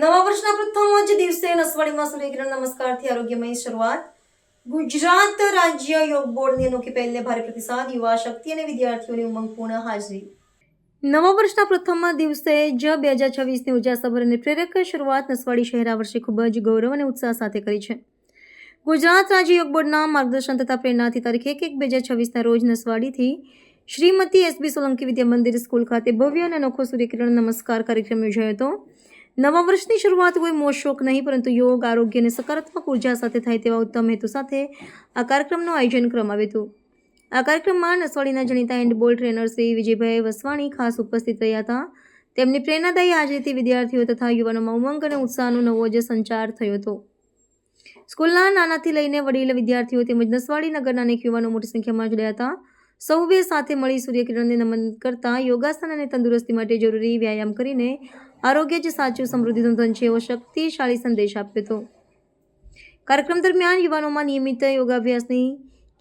નવા વર્ષના પ્રથમ જ દિવસે નસવાડીમાં સૂર્યકિરણ નમસ્કારથી આરોગ્યમય શરૂઆત. ગુજરાત રાજ્ય યોગ બોર્ડની અનોખી પહેલને ભારે પ્રતિસાદ, યુવા શક્તિ અને વિદ્યાર્થીઓની ઉમંગપૂર્ણ હાજરી. નવા વર્ષના પ્રથમ દિવસે જ 2026ની ઉર્જાસભર અને પ્રેરક શરૂઆત નસવાડી શહેર આ વર્ષે ખૂબ જ ગૌરવ અને ઉત્સાહ સાથે કરી છે. ગુજરાત રાજ્ય યોગ બોર્ડના માર્ગદર્શન તથા પ્રેરણાથી તારીખ 1/1/2026ના રોજ નસવાડીથી શ્રીમતી એસબી સોલંકી વિદ્યા મંદિર સ્કૂલ ખાતે ભવ્ય અને અનોખો સૂર્યકિરણ નમસ્કાર કાર્યક્રમ યોજાયો હતો. નવા વર્ષની શરૂઆત કોઈ મોજ શોખ નહીં, પરંતુ યોગ, આરોગ્ય અને સકારાત્મક ઉર્જા સાથે થાય તેવા ઉત્તમ હેતુ સાથે આ કાર્યક્રમનું આયોજન કરવામાં આવ્યું હતું. આ કાર્યક્રમમાં નસવાડીના જાણીતા હેન્ડબોલ ટ્રેનર શ્રી વિજયભાઈ વસવાણી ખાસ ઉપસ્થિત રહ્યા હતા. તેમની પ્રેરણાદાયી હાજરીથી વિદ્યાર્થીઓ તથા યુવાનોમાં ઉમંગ અને ઉત્સાહનો નવો જ સંચાર થયો હતો. સ્કૂલના નાનાથી લઈને વડીલ વિદ્યાર્થીઓ તેમજ નસવાડી નગરના અનેક યુવાનો મોટી સંખ્યામાં જોડાયા હતા. સૌએ સાથે મળી સૂર્યકિરણને નમન કરતા યોગાસન અને તંદુરસ્તી માટે જરૂરી વ્યાયામ કરીને આરોગ્ય જ સાચું સમૃદ્ધિનું ધન છે એવો શક્તિશાળી સંદેશ આપ્યો હતો. કાર્યક્રમ દરમિયાન યુવાનોમાં નિયમિત યોગાભ્યાસની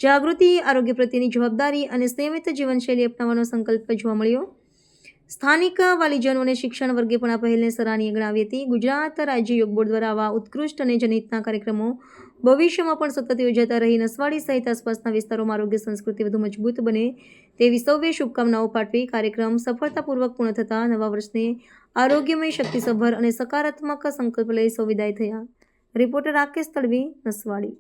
જાગૃતિ, આરોગ્ય પ્રત્યેની જવાબદારી અને સંયમિત જીવનશૈલી અપનાવવાનો સંકલ્પ જોવા મળ્યો. સ્થાનિક વાલીજનો અને શિક્ષણ વર્ગે પણ આ પહેલને સરાહનીય ગણાવી હતી. ગુજરાત રાજ્ય યોગ બોર્ડ દ્વારા આવા ઉત્કૃષ્ટ અને જનહિતના કાર્યક્રમો ભવિષ્યમાં પણ સતત યોજાતા રહી નસવાડી સહિત આસપાસના વિસ્તારોમાં આરોગ્ય સંસ્કૃતિ વધુ મજબૂત બને તેવી સૌએ શુભકામનાઓ પાઠવી. કાર્યક્રમ સફળતાપૂર્વક પૂર્ણ થતા નવા વર્ષને આરોગ્યમય, શક્તિસભર અને સકારાત્મક સંકલ્પ લઈ સૌ વિદાય થયા. રિપોર્ટર રાકેશ તડવી, નસવાડી.